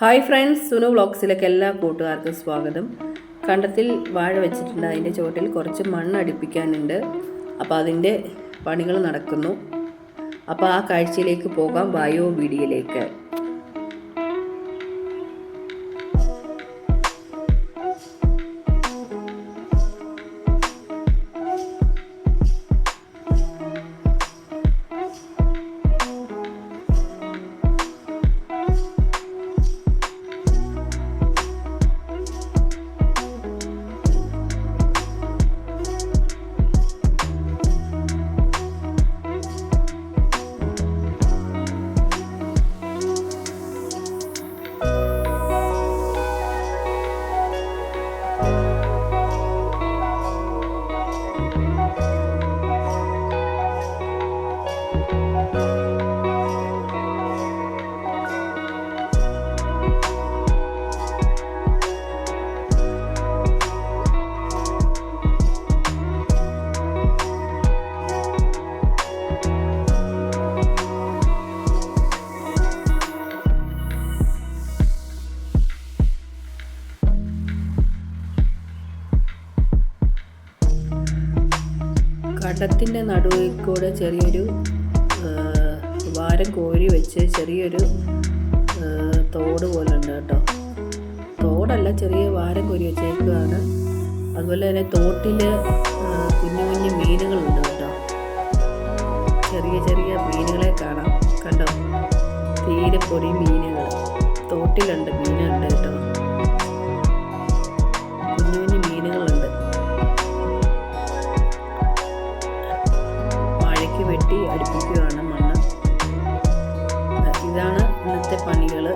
Hi friends, Sunu വ്ളോഗ്സിലേക്ക് എല്ലാ കൂട്ടുകാർക്കും സ്വാഗതം. കണ്ടത്തിൽ വാഴ വെച്ചിട്ടുണ്ട്. അതിൻ്റെ ചുവട്ടിൽ കുറച്ച് മണ്ണ് അടുപ്പിക്കാനുണ്ട്. അപ്പോൾ അതിൻ്റെ പണികൾ നടക്കുന്നു. അപ്പോൾ ആ കാഴ്ചയിലേക്ക് പോകാം. വായോ വീഡിയോയിലേക്ക്. കണ്ടത്തിൻ്റെ നടുവിൽ കൂടെ ചെറിയൊരു വാരം കോരി വെച്ച് ചെറിയൊരു തോട് പോലെ ഉണ്ട് കേട്ടോ. തോടല്ല, ചെറിയ വാരം കോരി വെച്ചേക്കുകയാണ്. അതുപോലെ തന്നെ തോട്ടിൽ കുഞ്ഞു കുഞ്ഞു മീനുകളുണ്ട് കേട്ടോ. ചെറിയ ചെറിയ മീനുകളെ കാണാം. കണ്ടോ, തീരെ പൊടി മീനുകൾ തോട്ടിലുണ്ട്. മീനുണ്ട് കേട്ടോ, കുഞ്ഞു കുഞ്ഞു മീനുകളുണ്ട്. വെട്ടി അടുപ്പിക്കുകയാണ് മണ്ണ്. ഇതാണ് ഇന്നത്തെ പണികൾ.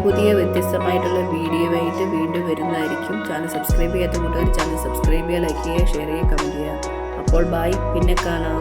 പുതിയ വ്യത്യസ്തമായിട്ടുള്ള വീഡിയോ ആയിട്ട് വീണ്ടും വരുന്നതായിരിക്കും. ചാനൽ സബ്സ്ക്രൈബ് ചെയ്യാത്ത കൂട്ടുകാർ ചാനൽ സബ്സ്ക്രൈബ് ചെയ്യുക, ലൈക്ക് ചെയ്യുക, ഷെയർ ചെയ്യുക, കമൻറ്റ് ചെയ്യുക. അപ്പോൾ ബൈ, പിന്നെ കാണാം.